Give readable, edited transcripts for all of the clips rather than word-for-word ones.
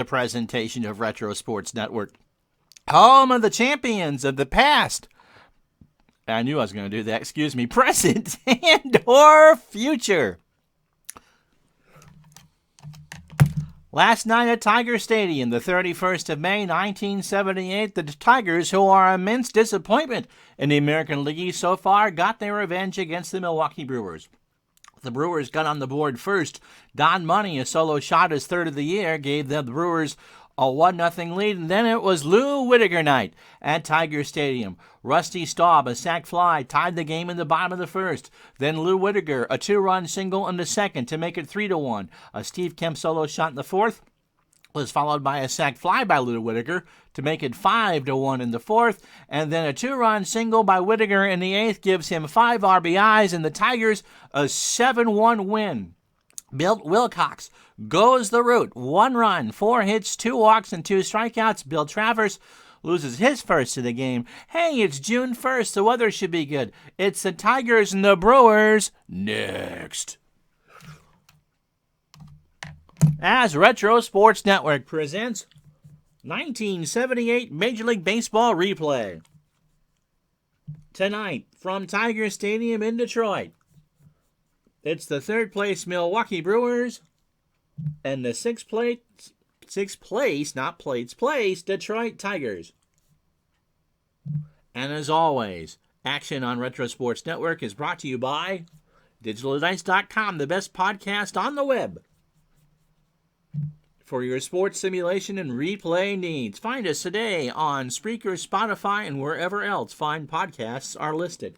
A presentation of Retro Sports Network. Home of the champions of the past. I knew I was going to do that. Excuse me. Present and or future. Last night at Tiger Stadium, the 31st of May, 1978, the Tigers, who are an immense disappointment in the American League so far, got their revenge against the Milwaukee Brewers. The Brewers got on the board first. Don Money, a solo shot, his third of the year, gave the Brewers a 1-0 lead, and then it was Lou Whitaker night at Tiger Stadium. Rusty Staub, a sac fly, tied the game in the bottom of the first. Then Lou Whitaker, a 2-run single in the second to make it 3-1. A Steve Kemp solo shot in the fourth was followed by a sac fly by Lou Whitaker to make it 5-1 in the fourth, and then a 2-run single by Whitaker in the eighth gives him 5 RBIs, and the Tigers a 7-1 win. Bill Wilcox goes the route. 1 run, 4 hits, 2 walks, and 2 strikeouts. Bill Travers loses his first of the game. Hey, it's June 1st. The weather should be good. It's the Tigers and the Brewers next. As Retro Sports Network presents 1978 Major League Baseball replay. Tonight, from Tiger Stadium in Detroit, it's the third place Milwaukee Brewers and the sixth place, not plates, place, Detroit Tigers. And as always, action on Retro Sports Network is brought to you by DigitalDice.com, the best podcast on the web for your sports simulation and replay needs. Find us today on Spreaker, Spotify, and wherever else fine podcasts are listed.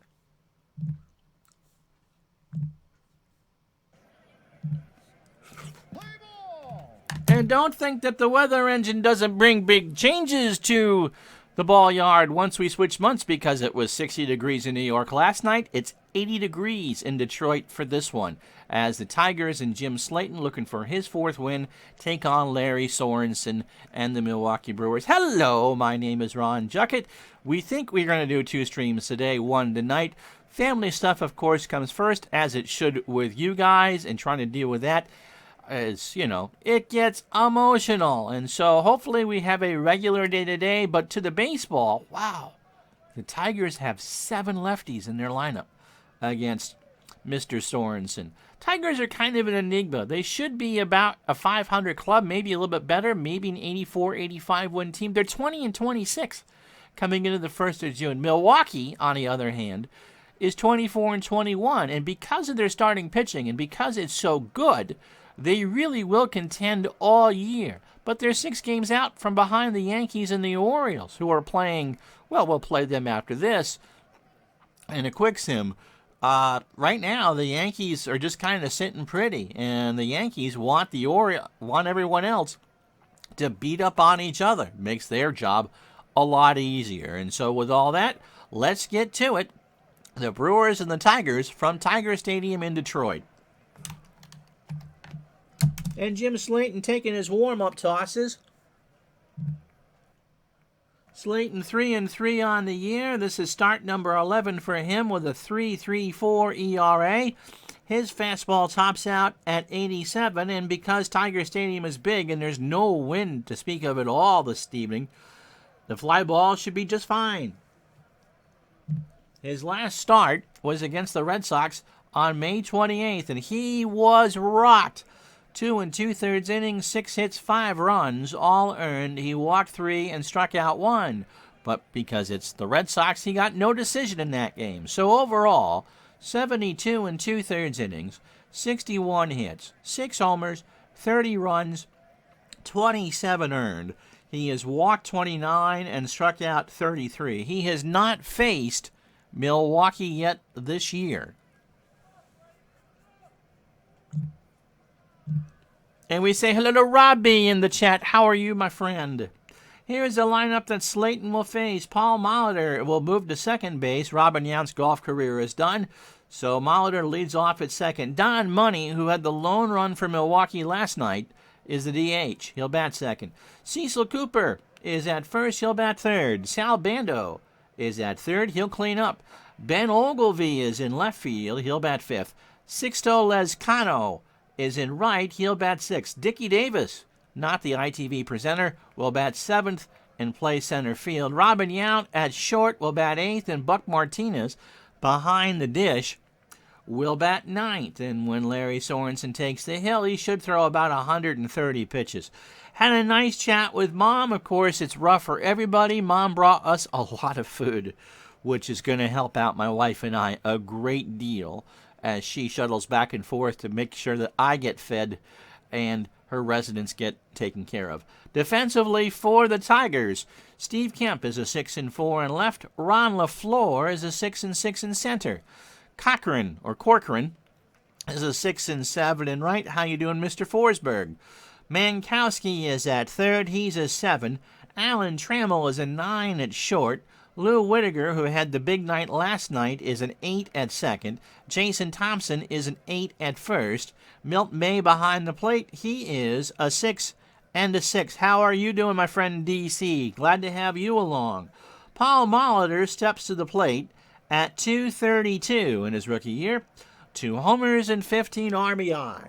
And don't think that the weather engine doesn't bring big changes to the ball yard once we switch months, because it was 60 degrees in New York last night. It's 80 degrees in Detroit for this one, as the Tigers and Jim Slayton, looking for his 4th win, take on Larry Sorensen and the Milwaukee Brewers. Hello, my name is Ron Juckett. We think we're going to do 2 streams today, one tonight. Family stuff, of course, comes first, as it should with you guys, and trying to deal with that, as you know, it gets emotional. And so hopefully we have a regular day today. But to the baseball, wow, the Tigers have 7 lefties in their lineup against Mr. Sorensen. Tigers are kind of an enigma. They should be about a 500 club, maybe a little bit better, maybe an 84, 85 win team. They're 20-26 coming into the 1st of June. Milwaukee, on the other hand, is 24-21. And because of their starting pitching and because it's so good, they really will contend all year. But they're 6 games out from behind the Yankees and the Orioles, who are playing, well, we'll play them after this in a quick sim. Right now, the Yankees are just kind of sitting pretty, and the Yankees want everyone else to beat up on each other. Makes their job a lot easier. And so with all that, let's get to it. The Brewers and the Tigers from Tiger Stadium in Detroit. And Jim Slayton taking his warm-up tosses. Slayton 3-3 on the year. This is start number 11 for him with a 3.34 ERA. His fastball tops out at 87, and because Tiger Stadium is big and there's no wind to speak of at all this evening, the fly ball should be just fine. His last start was against the Red Sox on May 28th, and he was rocked. 2 2/3 innings, 6 hits, 5 runs, all earned. He walked 3 and struck out 1. But because it's the Red Sox, he got no decision in that game. So overall, 72 2/3 innings, 61 hits, 6 homers, 30 runs, 27 earned. He has walked 29 and struck out 33. He has not faced Milwaukee yet this year. And we say hello to Robbie in the chat. How are you, my friend? Here's a lineup that Slayton will face. Paul Molitor will move to second base. Robin Yount's golf career is done, so Molitor leads off at second. Don Money, who had the lone run for Milwaukee last night, is the DH. He'll bat second. Cecil Cooper is at first. He'll bat third. Sal Bando is at third. He'll clean up. Ben Ogilvie is in left field. He'll bat fifth. Sixto Lezcano is in right. He'll bat sixth. Dickie Davis not the ITV presenter, will bat 7th and play center field. Robin Yount at short will bat 8th, and Buck Martinez behind the dish will bat 9th. And when Larry Sorensen takes the hill, he should throw about 130 pitches. Had a nice chat with Mom. Of course, it's rough for everybody. Mom brought us a lot of food, which is going to help out my wife and I a great deal as she shuttles back and forth to make sure that I get fed and her residents get taken care of. Defensively for the Tigers, Steve Kemp is a 6-4 in left. Ron LaFleur is a 6-6 in center. Corcoran is a 6-7 in right. How you doing, Mr. Forsberg? Mankowski is at third. He's a 7. Alan Trammell is a 9 at short. Lou Whitaker, who had the big night last night, is an 8 at second. Jason Thompson is an 8 at first. Milt May behind the plate. He is a 6 and a 6. How are you doing, my friend DC? Glad to have you along. Paul Molitor steps to the plate at 232 in his rookie year. 2 homers and 15 RBI.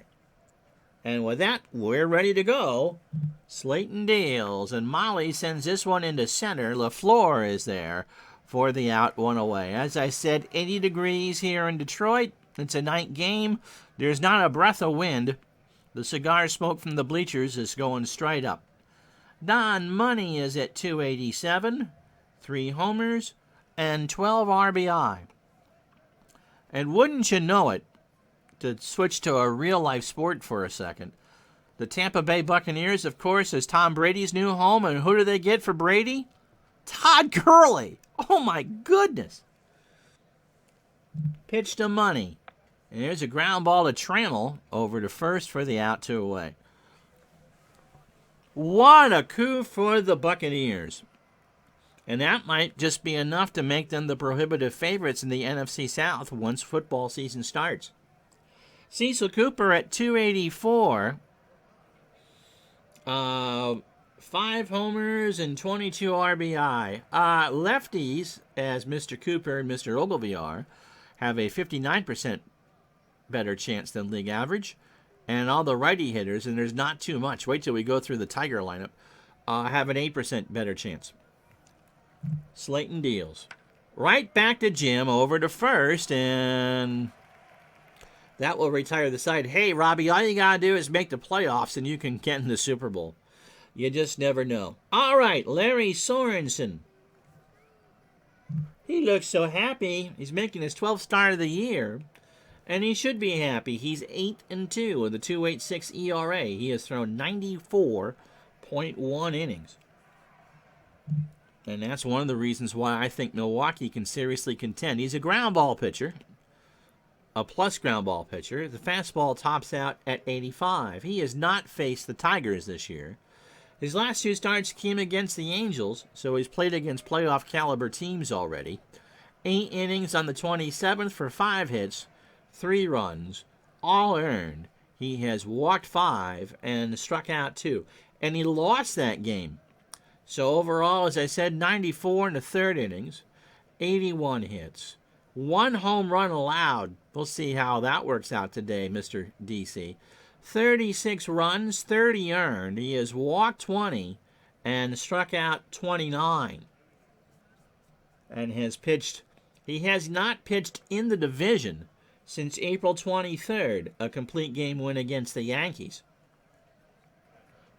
And with that, we're ready to go. Slayton deals, and Molly sends this one into center. LaFleur is there for the out, one away. As I said, 80 degrees here in Detroit. It's a night game. There's not a breath of wind. The cigar smoke from the bleachers is going straight up. Don Money is at 287, 3 homers, and 12 RBI. And wouldn't you know it, to switch to a real-life sport for a second, the Tampa Bay Buccaneers, of course, is Tom Brady's new home. And who do they get for Brady? Todd Gurley. Oh, my goodness. Pitch to Money. And there's a ground ball to Trammell over to first for the out, 2 away. What a coup for the Buccaneers. And that might just be enough to make them the prohibitive favorites in the NFC South once football season starts. Cecil Cooper at 284. 5 homers and 22 RBI. Lefties, as Mr. Cooper and Mr. Ogilvy are, have a 59% better chance than league average. And all the righty hitters, and there's not too much, wait till we go through the Tiger lineup, have an 8% better chance. Slayton deals. Right back to Jim, over to first, and that will retire the side. Hey, Robbie, all you got to do is make the playoffs, and you can get in the Super Bowl. You just never know. All right, Larry Sorensen. He looks so happy. He's making his 12th start of the year, and he should be happy. He's 8-2 with a 2.86 ERA. He has thrown 94.1 innings. And that's one of the reasons why I think Milwaukee can seriously contend. He's a ground ball pitcher, a plus ground ball pitcher. The fastball tops out at 85. He has not faced the Tigers this year. His last 2 starts came against the Angels, so he's played against playoff caliber teams already. 8 innings on the 27th for 5 hits, 3 runs, all earned. He has walked 5 and struck out 2. And he lost that game. So overall, as I said, 94 in the 3rd innings, 81 hits, 1 home run allowed. We'll see how that works out today, Mr. DC. 36 runs, 30 earned. He has walked 20 and struck out 29. And has pitched. He has not pitched in the division since April 23rd, a complete game win against the Yankees.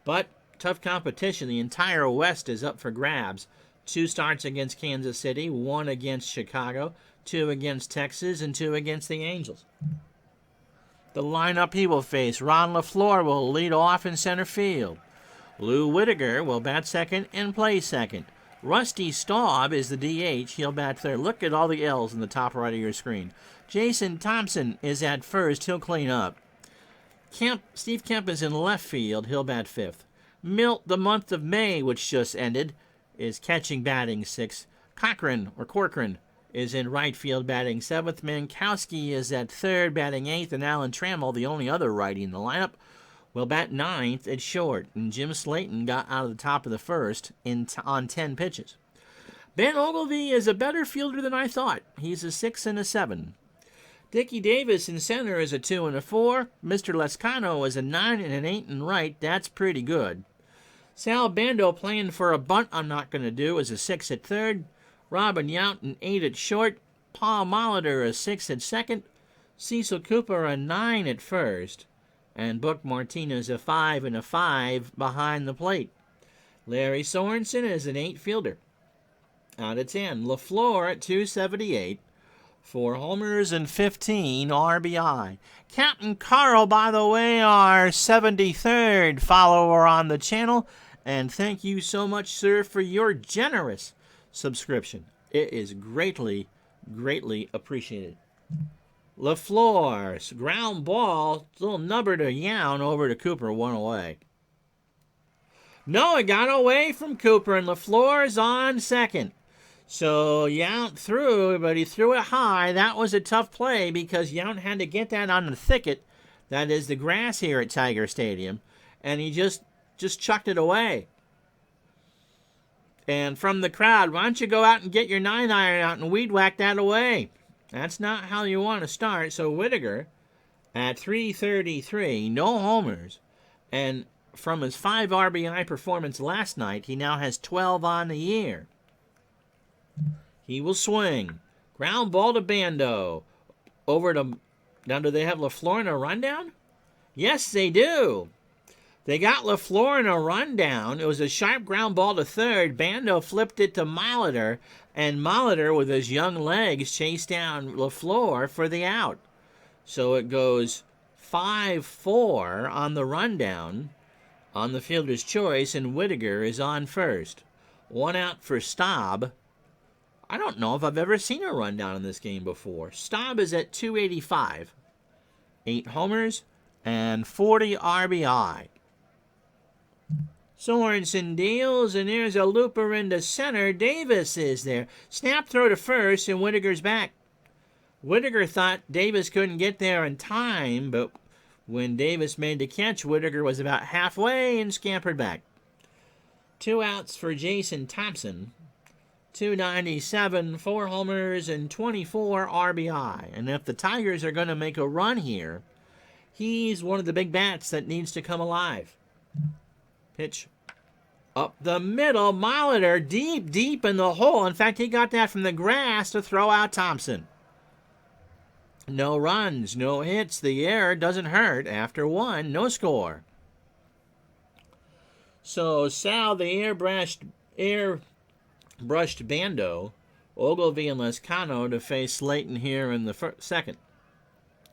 But tough competition. The entire West is up for grabs. 2 starts against Kansas City, 1 against Chicago, 2 against Texas, and 2 against the Angels. The lineup he will face: Ron LaFleur will lead off in center field. Lou Whitaker will bat second and play second. Rusty Staub is the DH. He'll bat third. Look at all the L's in the top right of your screen. Jason Thompson is at first. He'll clean up. Steve Kemp is in left field. He'll bat fifth. Milt, the month of May, which just ended, is catching, batting sixth. Corcoran is in right field, batting seventh. Mankowski is at third, batting eighth. And Alan Trammell, the only other righty in the lineup, will bat ninth at short. And Jim Slayton got out of the top of the first on 10 pitches. Ben Ogilvy is a better fielder than I thought. He's a 6 and a 7. Dickie Davis in center is a 2 and a 4. Mr. Lescano is a 9 and an 8 in right. That's pretty good. Sal Bando playing for a bunt I'm not going to do is a 6 at third. Robin Yount an 8 at short. Paul Molitor a 6 at second. Cecil Cooper a 9 at first. And Buck Martinez a 5 and a 5 behind the plate. Larry Sorensen is an 8 fielder. Out of 10. LaFleur at 278. 4 homers and 15 RBI. Captain Carl, by the way, our 73rd follower on the channel. And thank you so much, sir, for your generous subscription. It is greatly, greatly appreciated. LaFleur's ground ball, little number to Yount over to Cooper, 1 away. No, it got away from Cooper, and LaFleur's on second. So Yount threw, but he threw it high. That was a tough play because Yount had to get that on the thicket. That is the grass here at Tiger Stadium. And he just chucked it away. And from the crowd, why don't you go out and get your 9-iron out and weed whack that away? That's not how you want to start. So Whittaker at 333, no homers. And from his 5 RBI performance last night, he now has 12 on the year. He will swing. Ground ball to Bando. Over to... Now, do they have LaFleur in a rundown? Yes, they do. They got LaFleur in a rundown. It was a sharp ground ball to third. Bando flipped it to Molitor, and Molitor, with his young legs, chased down LaFleur for the out. So it goes 5-4 on the rundown on the fielder's choice, and Whittaker is on first. 1 out for Staub. I don't know if I've ever seen a rundown in this game before. Staub is at 285. 8 homers and 40 RBI. Sorensen deals, and there's a looper into center. Davis is there. Snap throw to first, and Whittaker's back. Whittaker thought Davis couldn't get there in time, but when Davis made the catch, Whittaker was about halfway and scampered back. 2 outs for Jason Thompson. 297, 4 homers, and 24 RBI. And if the Tigers are going to make a run here, he's one of the big bats that needs to come alive. Pitch up the middle. Molitor deep, deep in the hole. In fact, he got that from the grass to throw out Thompson. No runs, no hits. The error doesn't hurt. After 1, no score. So Sal, the airbrushed Bando, Ogilvy and Lescano to face Slayton here in the second.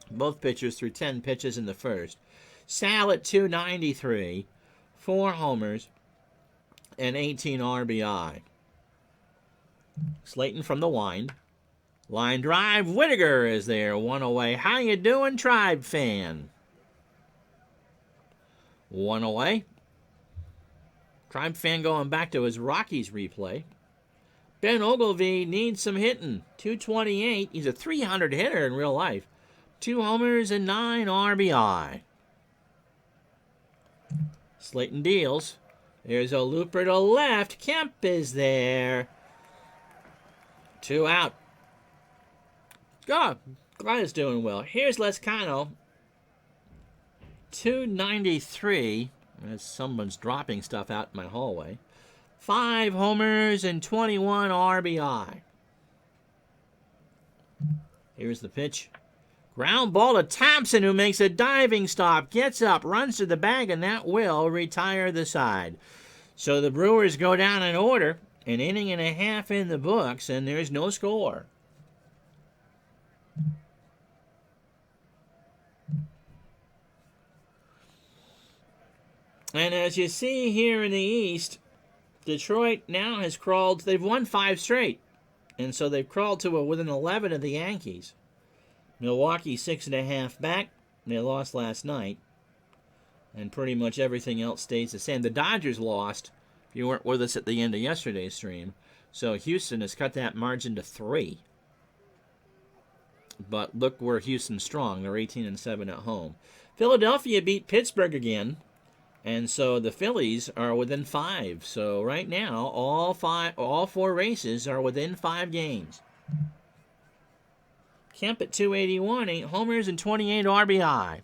Both pitchers threw 10 pitches in the first. Sal at 293, 4 homers, and 18 RBI. Slayton from the wind. Line drive, Whittaker is there, 1 away. How you doing, Tribe fan? 1 away. Tribe fan going back to his Rockies replay. Ben Ogilvy needs some hitting. 228. He's a 300 hitter in real life. 2 homers and 9 RBI. Slayton deals. There's a looper to left. Kemp is there. 2 out. God, Glad is doing well. Here's Lescano. 293. As someone's dropping stuff out in my hallway. 5 homers and 21 RBI. Here's the pitch. Ground ball to Thompson, who makes a diving stop, gets up, runs to the bag, and that will retire the side. So the Brewers go down in order, an inning and a half in the books, and there's no score. And as you see here in the East, Detroit now has crawled. They've won 5 straight. And so they've crawled to within 11 of the Yankees. Milwaukee 6.5 back. They lost last night. And pretty much everything else stays the same. The Dodgers lost, if you weren't with us at the end of yesterday's stream. So Houston has cut that margin to 3. But look where Houston's strong. They're 18-7 at home. Philadelphia beat Pittsburgh again. And so the Phillies are within 5. So right now, all 4 races are within 5 games. Kemp at 281, 8 homers and 28 RBI.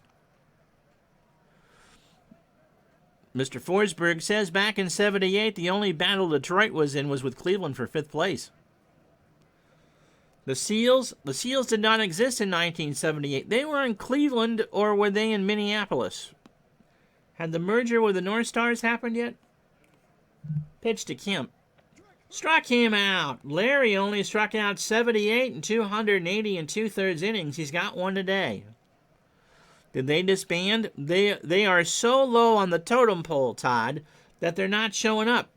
Mr. Forsberg says back in 78, the only battle Detroit was in was with Cleveland for 5th place. The Seals did not exist in 1978. They were in Cleveland, or were they in Minneapolis? Had the merger with the North Stars happened yet? Pitch to Kemp. Struck him out. Larry only struck out 78 in 280 and 2/3 innings. He's got one today. Did they disband? They are so low on the totem pole, Todd, that they're not showing up.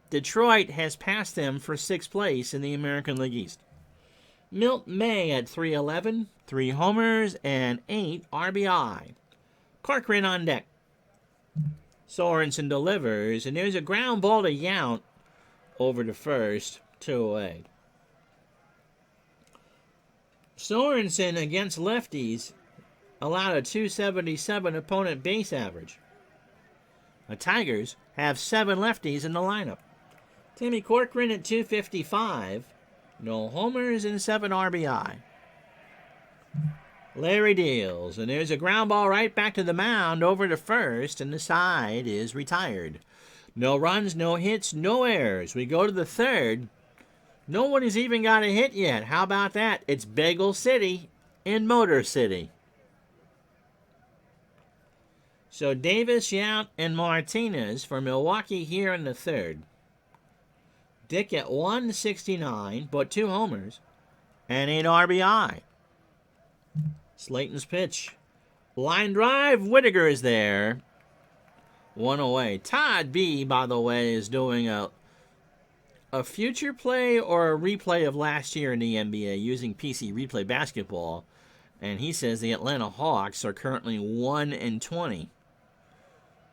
Detroit has passed them for 6th place in the American League East. Milt May at 311, 3 homers and 8 RBI. Corcoran on deck. Sorensen delivers, and there's a ground ball to Yount over to first, 2 away. Sorensen against lefties allowed a 277 opponent base average. The Tigers have 7 lefties in the lineup. Timmy Corcoran at 255, no homers and 7 RBI. Larry deals, and there's a ground ball right back to the mound over to first, and the side is retired. No runs, no hits, no errors. We go to the 3rd. No one has even got a hit yet. How about that? It's Bagel City in Motor City. So Davis, Yount, and Martinez for Milwaukee here in the 3rd. Dick at 169, but 2 homers and 8 RBI. Slayton's pitch. Line drive. Whittaker is there. 1 away. Todd B, by the way, is doing a future play or a replay of last year in the NBA using PC Replay Basketball. And he says the Atlanta Hawks are currently 1-20.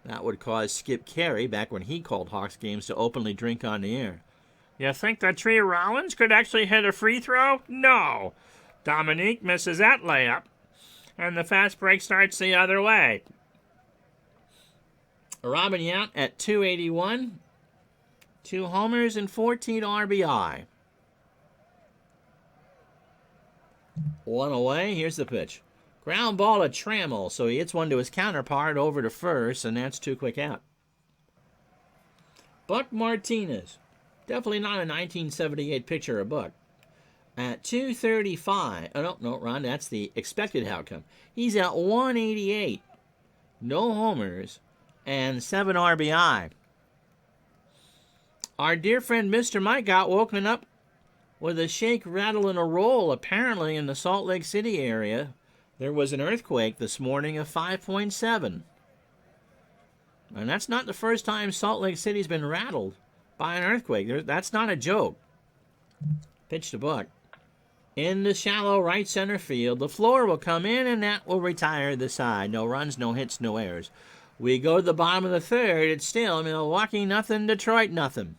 That would cause Skip Carey, back when he called Hawks games, to openly drink on the air. You think that Tree Rollins could actually hit a free throw? No. Dominique misses that layup, and the fast break starts the other way. Robin Yount at 281, 2 homers and 14 RBI. 1 away. Here's the pitch. Ground ball to Trammell, so he hits one to his counterpart over to first, and that's 2 quick out. Buck Martinez. Definitely not a 1978 pitcher of Buck. At 235. Oh, no, Ron, that's the expected outcome. He's at 188. No homers and 7 RBI. Our dear friend Mr. Mike got woken up with a shake, rattle, and a roll. Apparently in the Salt Lake City area, there was an earthquake this morning of 5.7. And that's not the first time Salt Lake City's been rattled by an earthquake. That's not a joke. Pitch to Buck. In the shallow right center field. The floor will come in, and that will retire the side. No runs, no hits, no errors. We go to the bottom of the 3rd. It's still Milwaukee nothing, Detroit nothing.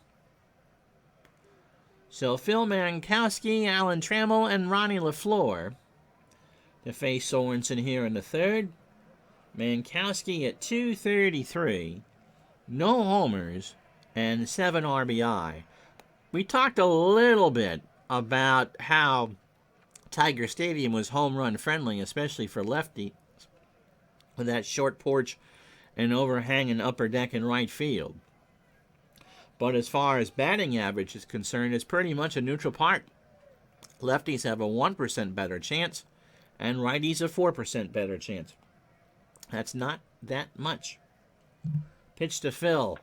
So Phil Mankowski, Alan Trammell, and Ronnie LaFleur to face Sorensen here in the 3rd. Mankowski at 233. No homers and 7 RBI. We talked a little bit about how Tiger Stadium was home run friendly, especially for lefties, with that short porch and overhanging upper deck in right field. But as far as batting average is concerned, it's pretty much a neutral part. Lefties have a 1% better chance, and righties a 4% better chance. That's not that much. Pitch to Phil.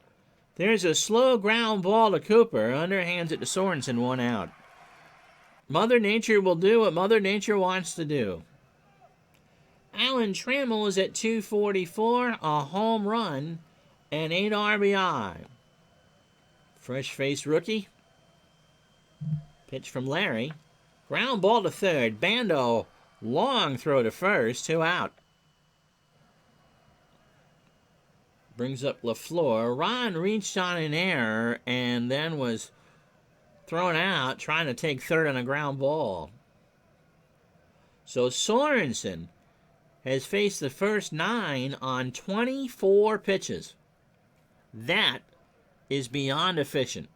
There's a slow ground ball to Cooper. Underhands it to Sorensen, 1 out. Mother Nature will do what Mother Nature wants to do. Alan Trammell is at 244, a home run, and 8 RBI. Fresh-faced rookie. Pitch from Larry. Ground ball to 3rd. Bando, long throw to first, 2 out. Brings up LaFleur. Ron reached on an error and then was thrown out trying to take 3rd on a ground ball. So Sorensen has faced the first 9 on 24 pitches. That is beyond efficient.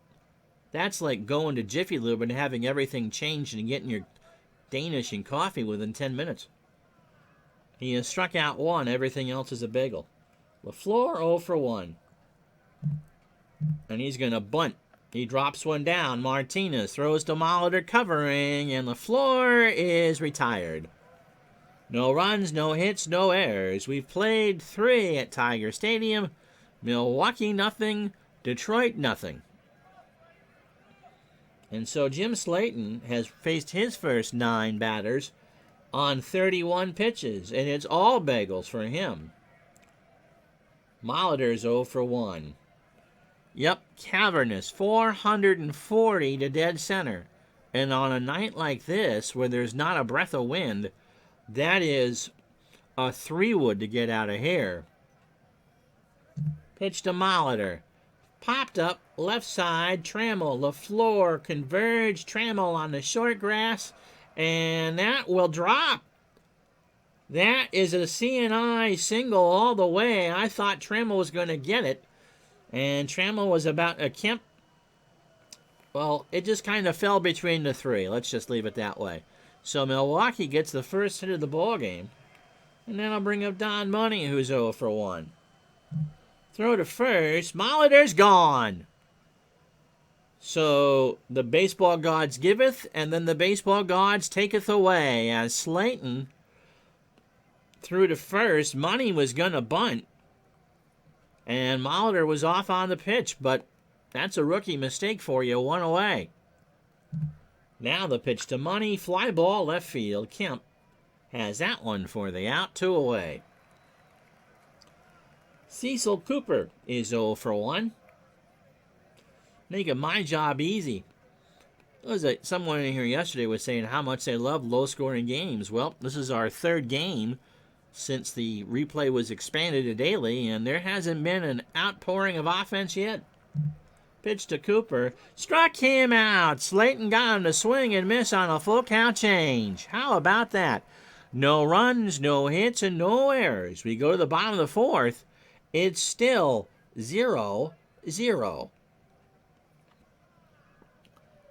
That's like going to Jiffy Lube and having everything changed and getting your Danish and coffee within 10 minutes. He has struck out one. Everything else is a bagel. LaFleur 0 for 1. And he's going to bunt. He drops one down. Martinez throws to Molitor covering, and LaFleur is retired. No runs, no hits, no errors. We've played 3 at Tiger Stadium. Milwaukee nothing, Detroit nothing. And so Jim Slayton has faced his first 9 batters on 31 pitches, and it's all bagels for him. Molitor's 0 for 1. Yep, cavernous, 440 to dead center. And on a night like this, where there's not a breath of wind, that is a 3-wood to get out of here. Pitch to Molitor. Popped up, left side, Trammell, LaFleur, converge, Trammell on the short grass, and that will drop. That is a CNI single all the way. I thought Trammell was going to get it, and Trammell was about a Kemp. Well, it just kind of fell between the 3. Let's just leave it that way. So Milwaukee gets the first hit of the ball game, and then I'll bring up Don Money, who's 0 for 1. Throw to first. Molitor's gone. So the baseball gods giveth, and then the baseball gods taketh away. As Slayton threw to first, Money was going to bunt, and Molitor was off on the pitch, but that's a rookie mistake for you. 1 away. Now the pitch to Money. Fly ball left field. Kemp has that one for the out. 2 away. Cecil Cooper is 0 for 1. Making my job easy. Someone in here yesterday was saying how much they love low-scoring games. Well, this is our 3rd game since the replay was expanded to daily, and there hasn't been an outpouring of offense yet. Pitch to Cooper. Struck him out. Slayton got him to swing and miss on a full count change. How about that? No runs, no hits, and no errors. We go to the bottom of the 4th. It's still 0-0.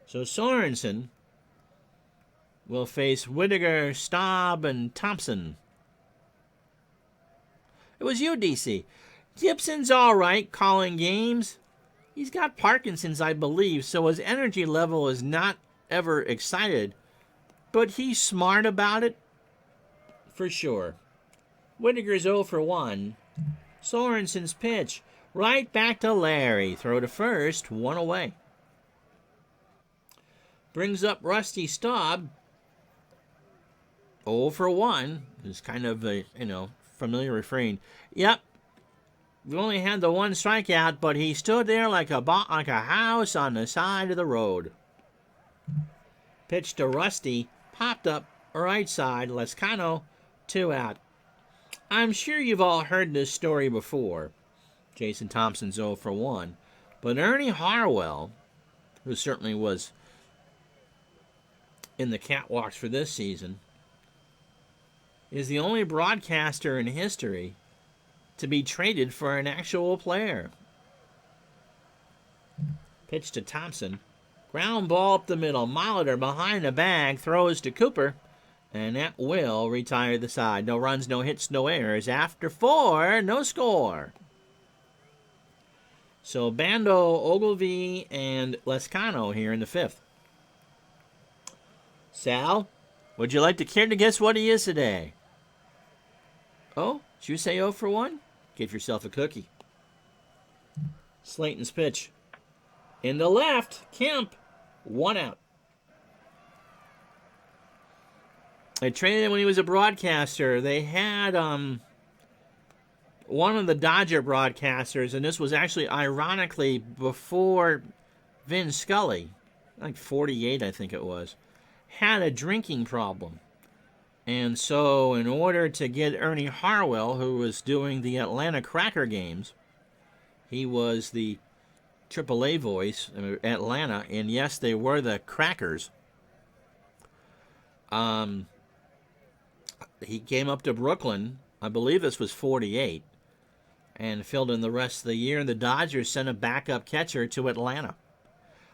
So Sorensen will face Whittaker, Staub, and Thompson. It was you, DC. Gibson's all right calling games. He's got Parkinson's, I believe, so his energy level is not ever excited. But he's smart about it, for sure. Whittaker's 0 for 1. Sorensen's pitch. Right back to Larry. Throw to first. 1 away. Brings up Rusty Staub. 0 for 1. It's kind of a, familiar refrain. Yep. We only had the 1 strikeout, but he stood there like a house on the side of the road. Pitch to Rusty. Popped up right side. Lescano. 2 out. I'm sure you've all heard this story before. Jason Thompson's 0 for 1. But Ernie Harwell, who certainly was in the catwalks for this season, is the only broadcaster in history to be traded for an actual player. Pitch to Thompson. Ground ball up the middle. Molitor behind the bag. Throws to Cooper. And that will retire the side. No runs, no hits, no errors. After 4, no score. So Bando, Ogilvy, and Lescano here in the 5th. Sal, would you like to care to guess what he is today? Oh, did you say 0 for 1? Give yourself a cookie. Slayton's pitch. In the left, Kemp. 1 out. I traded him when he was a broadcaster. They had one of the Dodger broadcasters, and this was actually ironically before Vin Scully, like 48 I think it was, had a drinking problem. And so in order to get Ernie Harwell, who was doing the Atlanta Cracker games, he was the AAA voice in Atlanta, and yes, they were the Crackers. He came up to Brooklyn, I believe this was 48, and filled in the rest of the year, and the Dodgers sent a backup catcher to Atlanta.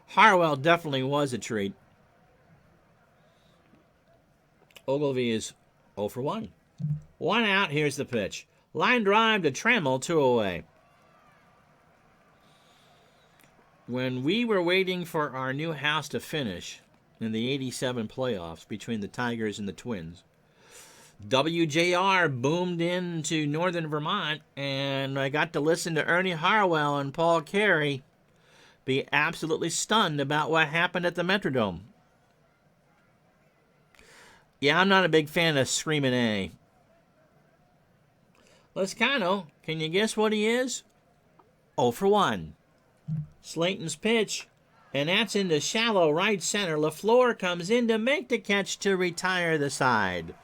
Harwell definitely was a treat. Ogilvy is 0 for 1. 1 out. Here's the pitch. Line drive to Trammell, 2 away. When we were waiting for our new house to finish in the 87 playoffs between the Tigers and the Twins, WJR boomed into northern Vermont, and I got to listen to Ernie Harwell and Paul Carey be absolutely stunned about what happened at the Metrodome. Yeah, I'm not a big fan of Screamin' A. Lezcano, can you guess what he is? 0 for 1. Slayton's pitch, and that's into shallow right center. LaFleur comes in to make the catch to retire the side.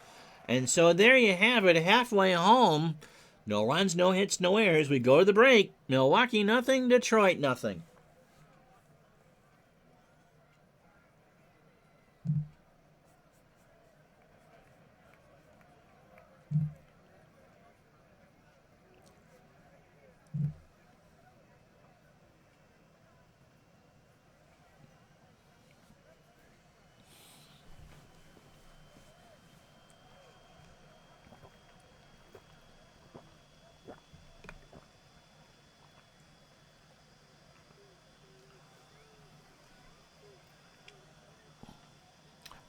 And so there you have it, halfway home. No runs, no hits, no errors. We go to the break. Milwaukee nothing, Detroit nothing.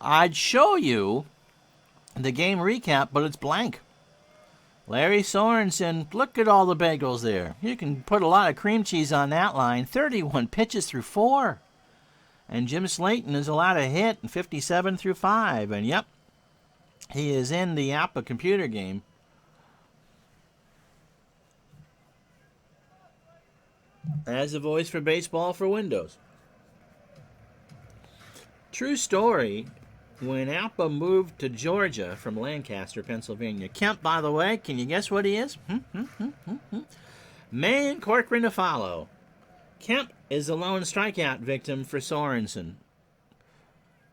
I'd show you the game recap, but it's blank. Larry Sorensen, look at all the bagels there. You can put a lot of cream cheese on that line. 31 pitches through 4. And Jim Slayton is allowed a hit in 57 through 5. And yep, he is in the APA computer game. As a voice for baseball for Windows. True story. When APA moved to Georgia from Lancaster, Pennsylvania. Kemp, by the way, can you guess what he is? Man Corcoran to follow. Kemp is the lone strikeout victim for Sorensen.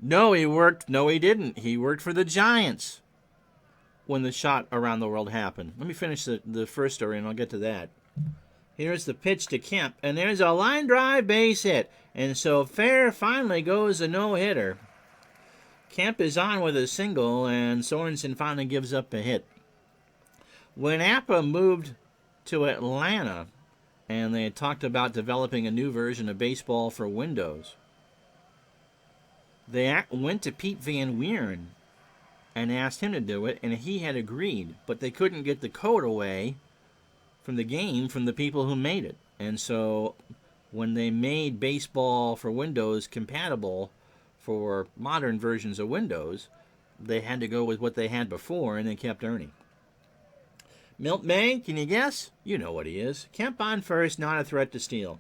No, he didn't. He worked for the Giants when the shot around the world happened. Let me finish the first story, and I'll get to that. Here's the pitch to Kemp, and there's a line drive base hit. And so Fair finally goes a no-hitter. Kemp is on with a single, and Sorensen finally gives up a hit. When APA moved to Atlanta, and they had talked about developing a new version of baseball for Windows, they went to Pete Van Wieren and asked him to do it, and he had agreed, but they couldn't get the code away from the game from the people who made it. And so when they made baseball for Windows compatible for modern versions of Windows, they had to go with what they had before, and they kept Ernie. Milt May, can you guess? You know what he is. Kemp on first, not a threat to steal.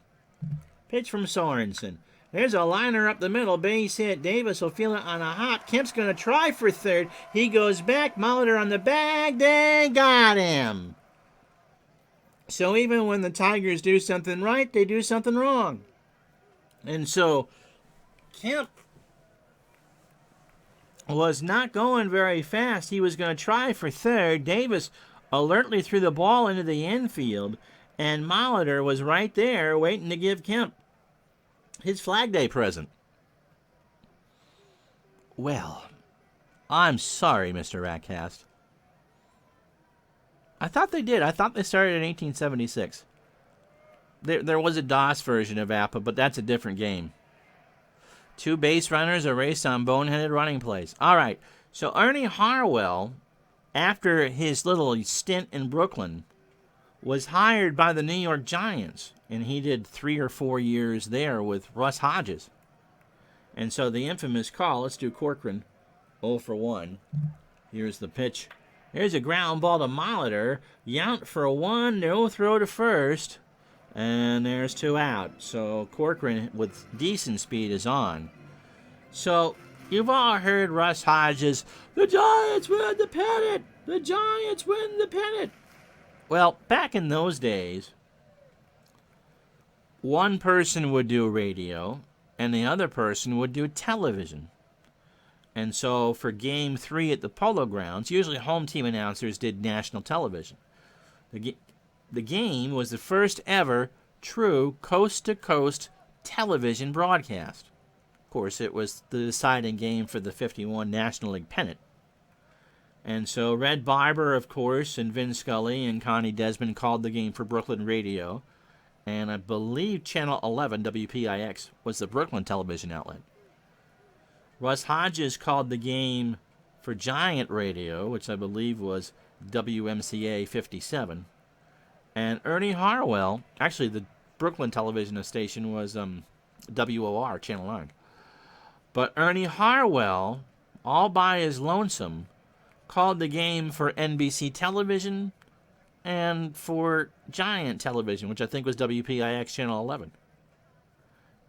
Pitch from Sorensen. There's a liner up the middle, base hit. Davis will feel it on a hop. Kemp's going to try for third. He goes back. Molitor on the bag. They got him. So even when the Tigers do something right, they do something wrong. And so Kemp was not going very fast. He was going to try for third. Davis alertly threw the ball into the infield, and Molitor was right there waiting to give Kemp his Flag Day present. Well, I'm sorry, Mr. Ratcast. I thought they did. I thought they started in 1876. There was a DOS version of APA, but that's a different game. 2 base runners erased on boneheaded running plays. All right, so Ernie Harwell, after his little stint in Brooklyn, was hired by the New York Giants, and he did 3 or 4 years there with Russ Hodges. And so the infamous call, let's do Corcoran, 0 for 1. Here's the pitch. Here's a ground ball to Molitor. Yount for a 1, no throw to first. And there's 2 out. So Corcoran, with decent speed, is on. So you've all heard Russ Hodges, the Giants win the pennant! The Giants win the pennant! Well, back in those days, one person would do radio, and the other person would do television. And so for Game 3 at the Polo Grounds, usually home team announcers did national television. The game was the first ever true coast-to-coast television broadcast. Of course, it was the deciding game for the 51 National League pennant. And so Red Barber, of course, and Vin Scully and Connie Desmond called the game for Brooklyn Radio. And I believe Channel 11, WPIX, was the Brooklyn television outlet. Russ Hodges called the game for Giant Radio, which I believe was WMCA 57. And Ernie Harwell, actually the Brooklyn television station was WOR, Channel 9. But Ernie Harwell, all by his lonesome, called the game for NBC Television and for Giant Television, which I think was WPIX Channel 11.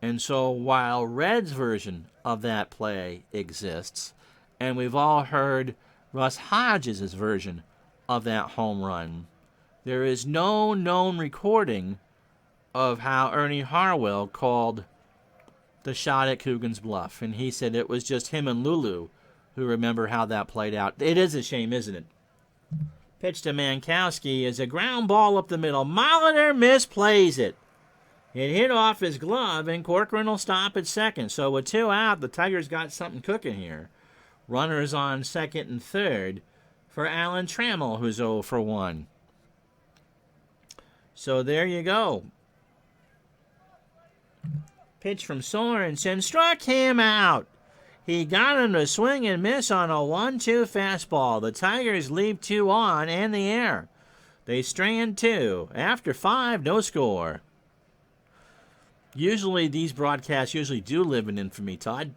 And so while Red's version of that play exists, and we've all heard Russ Hodges' version of that home run, there is no known recording of how Ernie Harwell called the shot at Coogan's Bluff. And he said it was just him and Lulu who remember how that played out. It is a shame, isn't it? Pitch to Mankowski is a ground ball up the middle. Molitor misplays it. It hit off his glove, and Corcoran will stop at second. So with 2 out, the Tigers got something cooking here. Runners on second and third for Alan Trammell, who's 0 for 1. So there you go. Pitch from Sorensen struck him out. He got him to swing and miss on a 1-2 fastball. The Tigers leave 2 on and the air. They strand 2. After 5, no score. Usually these broadcasts do live in infamy, Todd.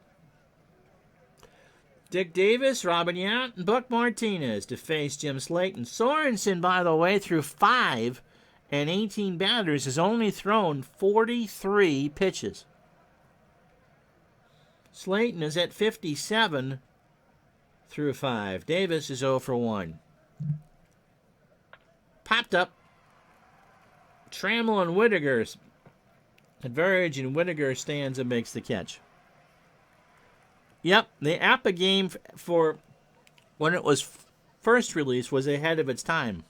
Dick Davis, Robin Yount, and Buck Martinez to face Jim Slayton. Sorensen, by the way, through 5 and 18 batters, has only thrown 43 pitches. Slayton is at 57 through 5. Davis is 0 for 1. Popped up. Trammell and Whittaker converge, and Whittaker stands and makes the catch. Yep, the APA game for when it was first released was ahead of its time.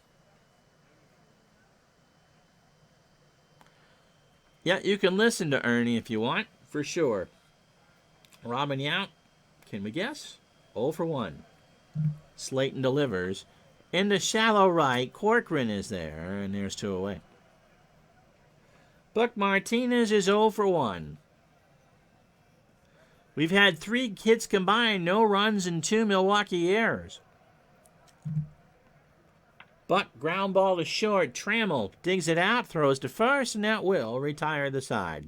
Yeah, you can listen to Ernie if you want, for sure. Robin Yount, can we guess? 0 for 1. Slayton delivers. In the shallow right, Corcoran is there, and there's 2 away. Buck Martinez is 0 for 1. We've had 3 hits combined, no runs, and 2 Milwaukee errors. Buck ground ball to short. Trammell digs it out, throws to first, and that will retire the side.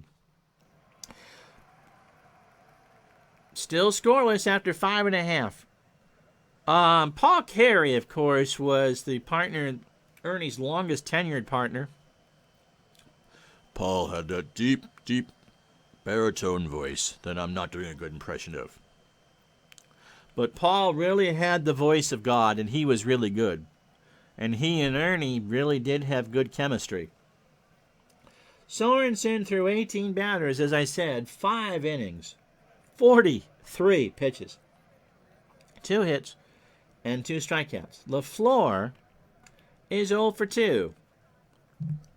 Still scoreless after 5.5. Paul Carey, of course, was the partner, Ernie's longest tenured partner. Paul had that deep, deep baritone voice that I'm not doing a good impression of. But Paul really had the voice of God, and he was really good. And he and Ernie really did have good chemistry. Sorensen threw 18 batters, as I said, 5 innings, 43 pitches, 2 hits, and 2 strikeouts. LaFleur is 0 for 2.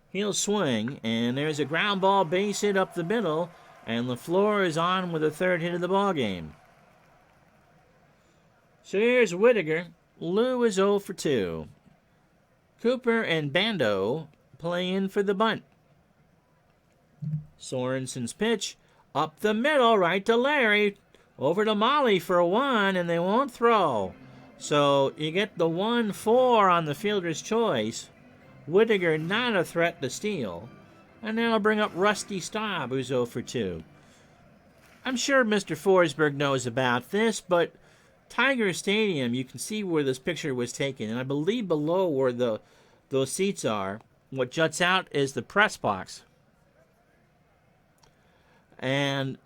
He'll swing, and there's a ground ball base hit up the middle, and LaFleur is on with the 3rd hit of the ball game. So here's Whittaker. Lou is 0 for 2. Cooper and Bando play in for the bunt. Sorensen's pitch up the middle, right to Larry. Over to Molly for 1, and they won't throw. So you get the 1-4 on the fielder's choice. Whittaker not a threat to steal. And then I'll bring up Rusty Staub, who's 0 for 2. I'm sure Mr. Forsberg knows about this, but Tiger Stadium, you can see where this picture was taken. And I believe below where those seats are, what juts out is the press box. And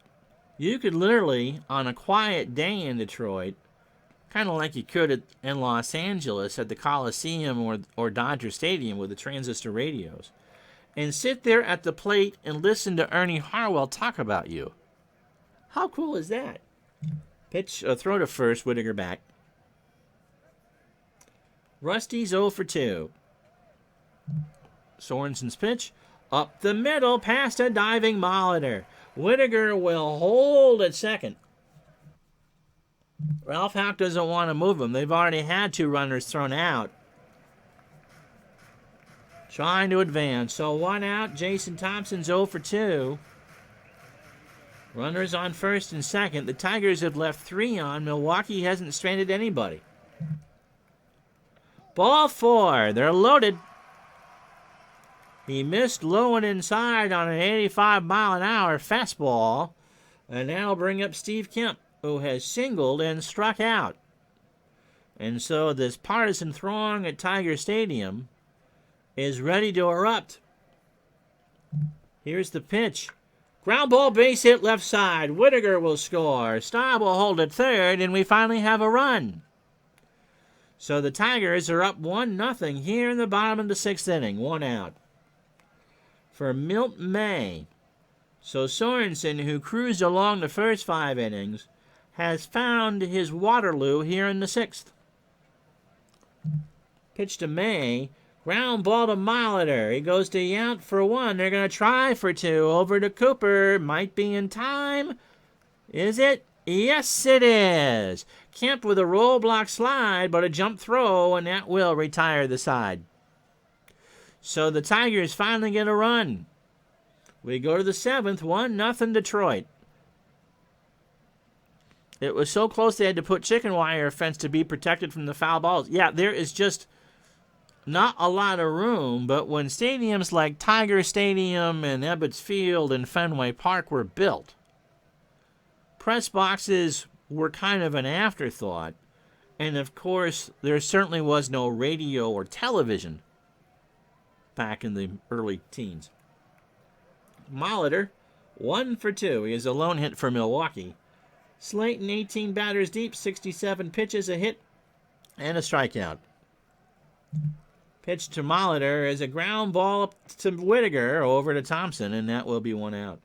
you could literally, on a quiet day in Detroit, kind of like you could in Los Angeles at the Coliseum or Dodger Stadium with the transistor radios, and sit there at the plate and listen to Ernie Harwell talk about you. How cool is that? Pitch, throw to first, Whittaker back. Rusty's 0 for 2. Sorensen's pitch, up the middle, past a diving Molitor. Whittaker will hold at second. Ralph Houk doesn't want to move him. They've already had 2 runners thrown out. Trying to advance. So 1 out. Jason Thompson's 0 for 2. Runners on first and second. The Tigers have left 3 on. Milwaukee hasn't stranded anybody. Ball 4. They're loaded. He missed low and inside on an 85-mile-an-hour fastball. And that'll bring up Steve Kemp, who has singled and struck out. And so this partisan throng at Tiger Stadium is ready to erupt. Here's the pitch. Ground ball, base hit left side. Whittaker will score. Staub will hold at third, and we finally have a run. So the Tigers are up 1-0 here in the bottom of the 6th inning. 1 out. For Milt May. So Sorensen, who cruised along the first 5 innings, has found his Waterloo here in the 6th. Pitch to May. Ground ball to Molitor. He goes to Yount for 1. They're going to try for 2. Over to Cooper. Might be in time. Is it? Yes, it is. Kemp with a roll block slide, but a jump throw, and that will retire the side. So the Tigers finally get a run. We go to the 7th, 1-0 Detroit. It was so close they had to put chicken wire fence to be protected from the foul balls. Yeah, there is just not a lot of room, but when stadiums like Tiger Stadium and Ebbets Field and Fenway Park were built, press boxes were kind of an afterthought. And of course, there certainly was no radio or television back in the early teens. Molitor, 1 for 2. He is a lone hit for Milwaukee. Slayton, 18 batters deep, 67 pitches, a hit, and a strikeout. Pitch to Molitor is a ground ball up to Whittaker, over to Thompson, and that will be 1 out.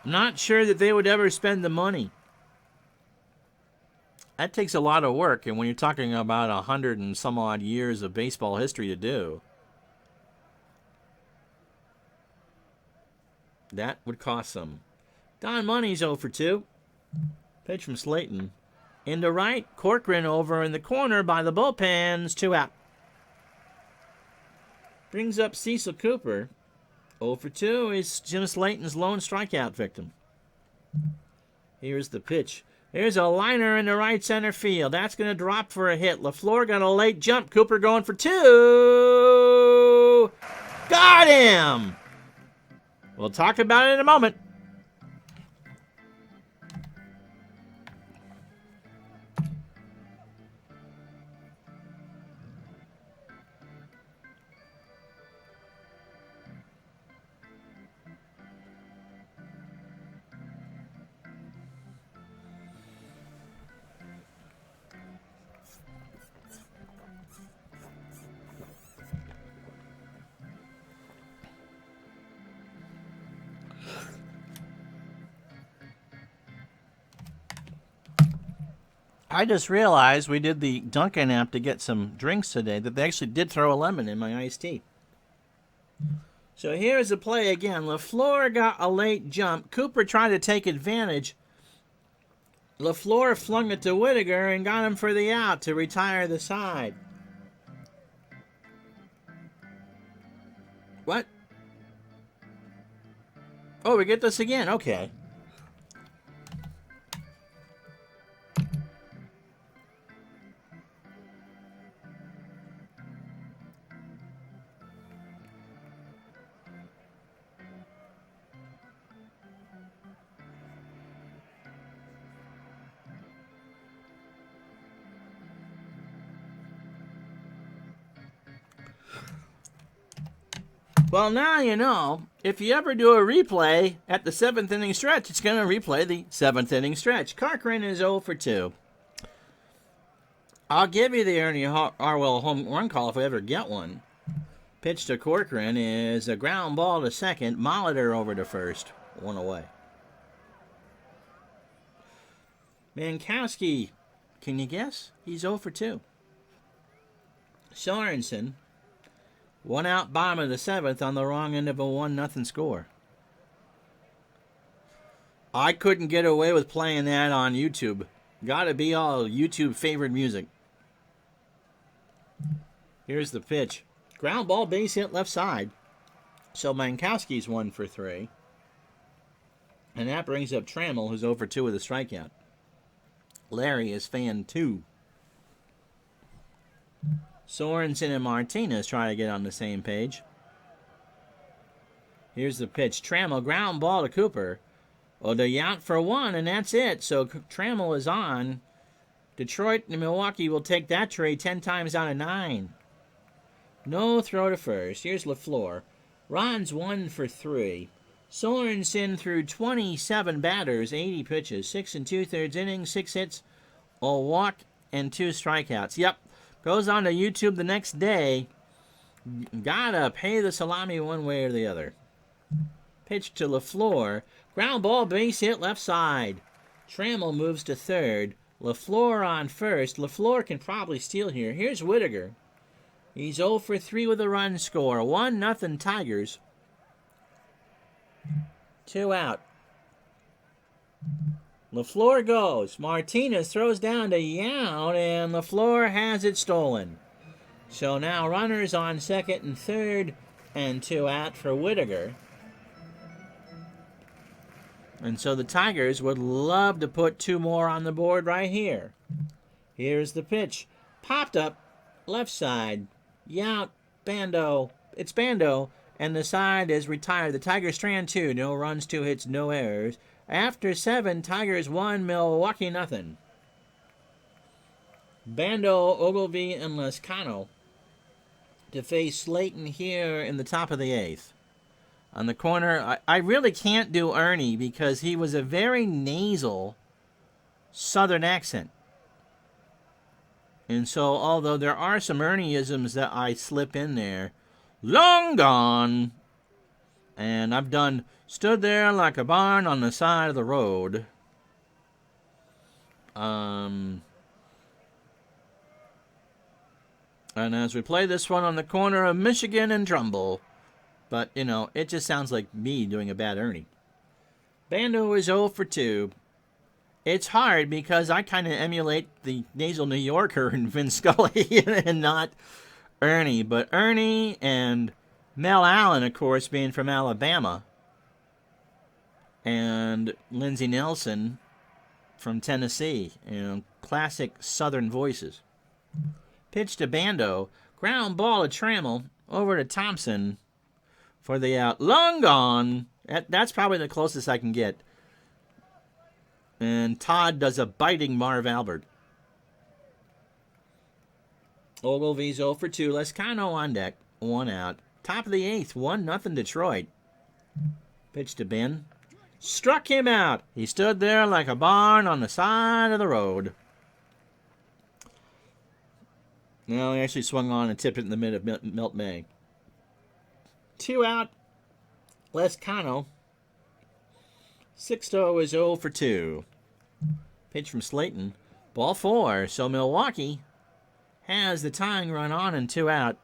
I'm not sure that they would ever spend the money. That takes a lot of work, and when you're talking about 100 and some odd years of baseball history to do, that would cost some. Don Money's 0 for 2. Pitch from Slayton. Into right, Corcoran over in the corner by the bullpens, 2 out. Brings up Cecil Cooper. 0 for 2 is Jim Slayton's lone strikeout victim. Here's the pitch. There's a liner in the right center field. That's going to drop for a hit. LaFleur got a late jump. Cooper going for 2. Got him! We'll talk about it in a moment. I just realized we did the Dunkin' app to get some drinks today that they actually did throw a lemon in my iced tea. So here's the play again. LaFleur got a late jump. Cooper tried to take advantage. LaFleur flung it to Whittaker and got him for the out to retire the side. What? Oh, we get this again. Okay. Well, now you know, if you ever do a replay at the 7th inning stretch, it's going to replay the 7th inning stretch. Corcoran is 0 for 2. I'll give you the Ernie Harwell home run call if we ever get one. Pitch to Corcoran is a ground ball to second. Molitor over to first. 1 away. Mankowski, can you guess? He's 0 for 2. Sorensen, 1 out, bottom of the 7th on the wrong end of a 1-0 score. I couldn't get away with playing that on YouTube. Gotta be all YouTube favorite music. Here's the pitch. Ground ball, base hit left side. So Mankowski's 1 for 3. And that brings up Trammell, who's 0 for 2 with a strikeout. Larry is fan 2. Sorensen and Martinez try to get on the same page. Here's the pitch. Trammell, ground ball to Cooper. Oh, they're out for 1, and that's it. So Trammell is on. Detroit and Milwaukee will take that trade 10 times out of 9. No throw to first. Here's LaFleur. Ron's 1 for 3. Sorensen threw 27 batters, 80 pitches, 6 2/3 innings, 6 hits, a walk, and 2 strikeouts. Yep. Goes on to YouTube the next day. Gotta pay the salami one way or the other. Pitch to LaFleur. Ground ball, base hit left side. Trammell moves to third. LaFleur on first. LaFleur can probably steal here. Here's Whittaker. He's 0 for 3 with a run score. 1-0 Tigers. 2 out. LaFleur goes. Martinez throws down to Yount, and LaFleur has it stolen. So now runners on second and third, and 2 out for Whittaker. And so the Tigers would love to put 2 more on the board right here. Here's the pitch. Popped up, left side. Yount, Bando. It's Bando, and the side is retired. The Tigers strand 2. No runs, 2 hits, no errors. After 7, Tigers 1, Milwaukee nothing. Bando, Ogilvy, and Lescano to face Slayton here in the top of the 8th. On the corner, I really can't do Ernie because he was a very nasal southern accent. And so, although there are some Ernieisms that I slip in there, long gone. And I've done stood there like a barn on the side of the road. And as we play this one on the corner of Michigan and Trumbull, but, you know, it just sounds like me doing a bad Ernie. Bando is 0 for 2. It's hard because I kind of emulate the nasal New Yorker and Vin Scully and not Ernie. But Ernie and Mel Allen, of course, being from Alabama, and Lindsey Nelson from Tennessee. You know, classic Southern voices. Pitch to Bando. Ground ball to Trammell. Over to Thompson for the out. Long gone. That's probably the closest I can get. And Todd does a biting Marv Albert. Ogilvy's 0 for 2. Lescano on deck. 1 out. Top of the 8th. 1-0 Detroit. Pitch to Ben. Struck him out. He stood there like a barn on the side of the road. No, he actually swung on and tipped it in the mid of Milt May. 2 out. Lescano. Sixto is 0 for 2. Pitch from Slayton. Ball 4. So Milwaukee has the tying run on and 2 out.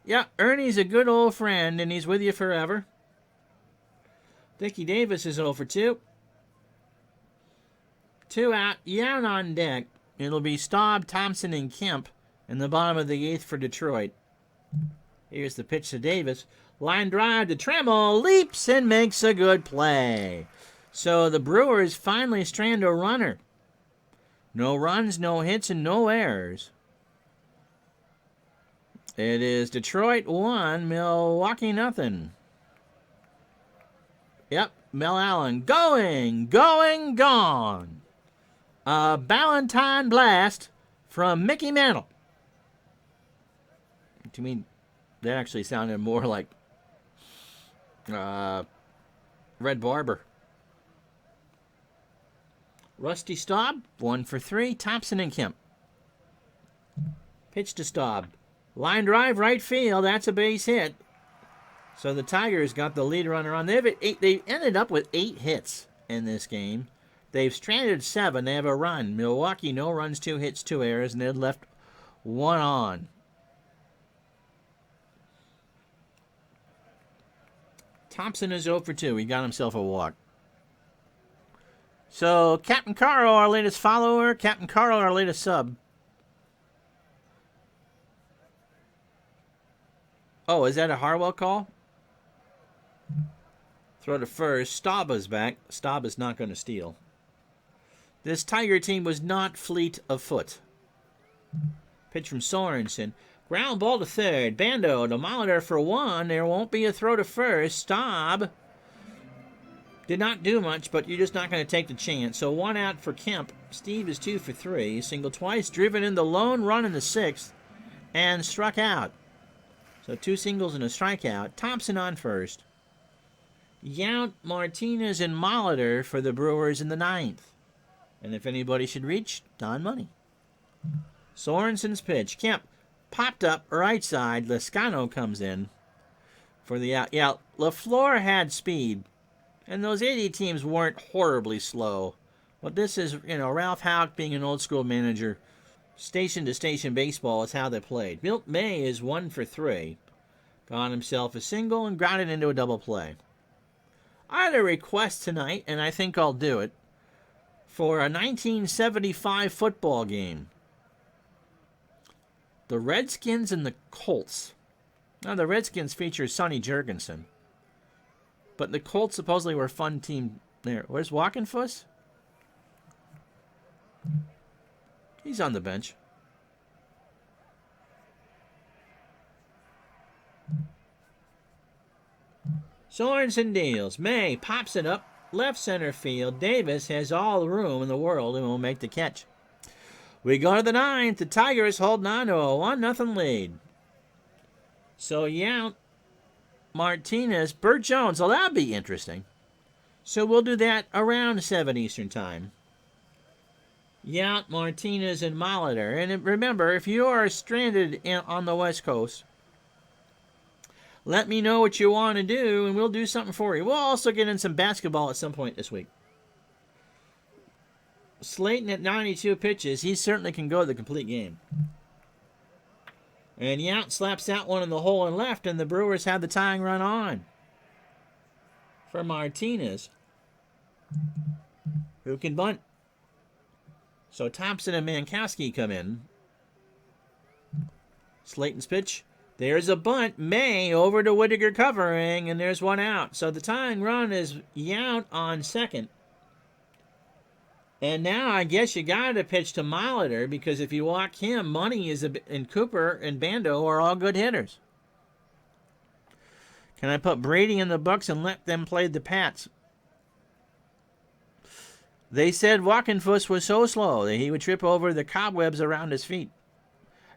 Yeah, Ernie's a good old friend, and he's with you forever. Dickie Davis is 0 for 2. 2 out. Yount on deck. It'll be Staub, Thompson, and Kemp in the bottom of the 8th for Detroit. Here's the pitch to Davis. Line drive to Trammell. Leaps and makes a good play. So the Brewers finally strand a runner. No runs, no hits, and no errors. It is Detroit 1, Milwaukee nothing. Yep, Mel Allen going, gone. A Ballantine blast from Mickey Mantle. To me, that actually sounded more like Red Barber. Rusty Staub, 1 for 3. Thompson and Kemp. Pitch to Staub. Line drive, right field. That's a base hit. So the Tigers got the lead runner on. They ended up with 8 hits in this game. They've stranded 7. They have a run. Milwaukee, no runs, 2 hits, 2 errors, and they've left 1 on. Thompson is 0 for 2. He got himself a walk. So, Captain Carl, our latest follower. Captain Carl, our latest sub. Oh, is that a Harwell call? Throw to first. Staub's back. Staub is not going to steal. This Tiger team was not fleet of foot. Pitch from Sorensen. Ground ball to third. Bando to Molitor for 1. There won't be a throw to first. Staub did not do much, but you're just not going to take the chance. So 1 out for Kemp. Steve is 2 for 3. Single twice. Driven in the lone run in the 6th. And struck out. So 2 singles and a strikeout. Thompson on first. Yount, Martinez, and Molitor for the Brewers in the 9th. And if anybody should reach, Don Money. Sorensen's pitch. Kemp popped up right side. Lescano comes in for the out. Yeah, LaFleur had speed. And those 80 teams weren't horribly slow. But this is, Ralph Houck being an old school manager. Station to station baseball is how they played. Milt May is 1 for 3. Got himself a single and grounded into a double play. I had a request tonight, and I think I'll do it, for a 1975 football game. The Redskins and the Colts. Now, the Redskins feature Sonny Jurgensen. But the Colts supposedly were a fun team there. Where's Walkenfuss? He's on the bench. Sorensen deals. May pops it up. Left center field. Davis has all the room in the world and will make the catch. We go to the 9th. The Tigers holding on to a 1-0 lead. So, Yount, Martinez, Burt Jones. Well, that'll be interesting. So we'll do that around 7 Eastern Time. Yount, Martinez, and Molitor. And remember, if you are stranded on the West Coast, let me know what you want to do, and we'll do something for you. We'll also get in some basketball at some point this week. Slayton at 92 pitches. He certainly can go the complete game. And Yount slaps that one in the hole and left, and the Brewers have the tying run on. For Martinez, who can bunt. So Thompson and Mankowski come in. Slayton's pitch. There's a bunt. May over to Whittaker covering, and there's 1 out. So the tying run is Yount on second. And now I guess you got to pitch to Molitor, because if you walk him, Money and Cooper and Bando are all good hitters. Can I put Brady in the Bucks and let them play the Pats? They said Walkenfuss was so slow that he would trip over the cobwebs around his feet.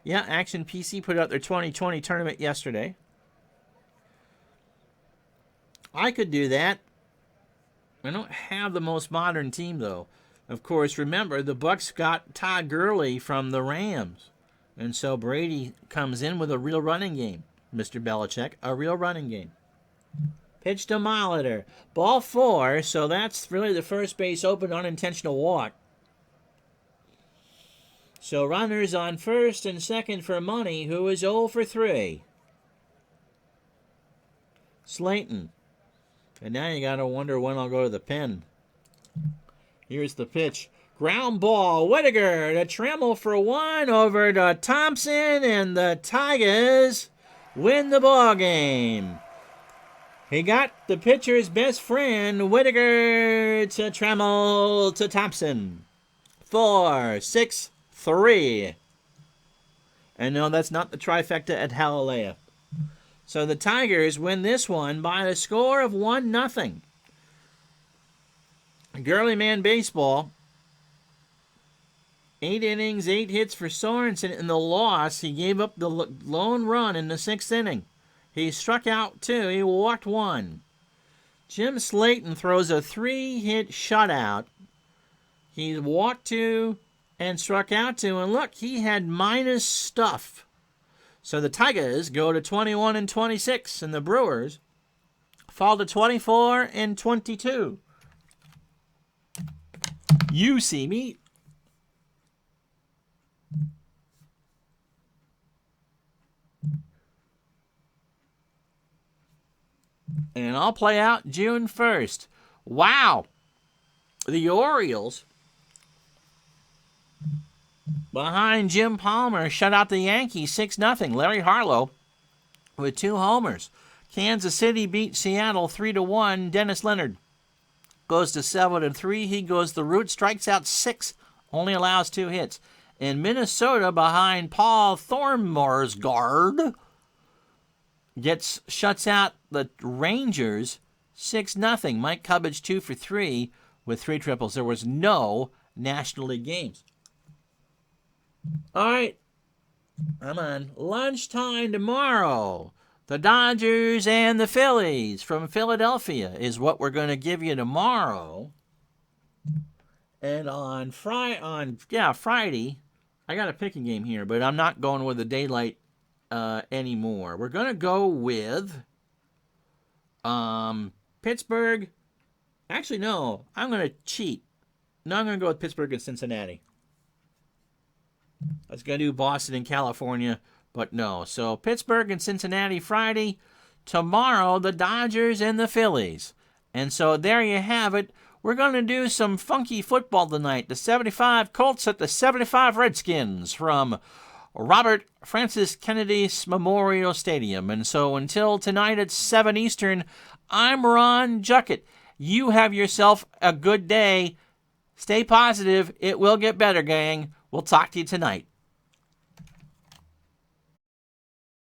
Yeah, Action PC put out their 2020 tournament yesterday. I could do that. I don't have the most modern team, though. Of course, remember, the Bucks got Todd Gurley from the Rams. And so Brady comes in with a real running game, Mr. Belichick, a real running game. Pitch to Molitor. Ball 4, so that's really the first base open unintentional walk. So runners on first and second for Money, who is 0 for 3. Slayton. And now you got to wonder when I'll go to the pen. Here's the pitch. Ground ball. Whittaker to Trammell for 1 over to Thompson, and the Tigers win the ball game. He got the pitcher's best friend, Whittaker to Trammell to Thompson. 4-6-3. And no, that's not the trifecta at Hialeah. So the Tigers win this one by a score of 1-0. Girly Man Baseball. 8 innings, 8 hits for Sorensen. In the loss, he gave up the lone run in the 6th inning. He struck out 2. He walked 1. Jim Slayton throws a 3-hit shutout. He walked 2 and struck out 2. And look, he had minus stuff. So the Tigers go to 21-26, and the Brewers fall to 24-22. You see me. And I'll play out June 1st. Wow. The Orioles, behind Jim Palmer, shut out the Yankees 6-0. Larry Harlow with 2 homers. Kansas City beat Seattle 3-1. Dennis Leonard goes to 7-3. He goes the route, strikes out 6, only allows 2 hits. In Minnesota, behind Paul Thormorsgaard, shuts out the Rangers 6-0. Mike Cubbage 2 for 3 with 3 triples. There was no National League games. All right, I'm on lunchtime tomorrow. The Dodgers and the Phillies from Philadelphia is what we're going to give you tomorrow. And on Friday, I got a picking game here, but I'm not going with the daylight anymore. We're going to go with Pittsburgh. Actually, no, I'm going to cheat. No, I'm going to go with Pittsburgh and Cincinnati. I was going to do Boston and California, but no. So Pittsburgh and Cincinnati Friday. Tomorrow, the Dodgers and the Phillies. And so there you have it. We're going to do some funky football tonight. The 75 Colts at the 75 Redskins from Robert Francis Kennedy Memorial Stadium. And so until tonight at 7 Eastern, I'm Ron Juckett. You have yourself a good day. Stay positive. It will get better, gang. We'll talk to you tonight.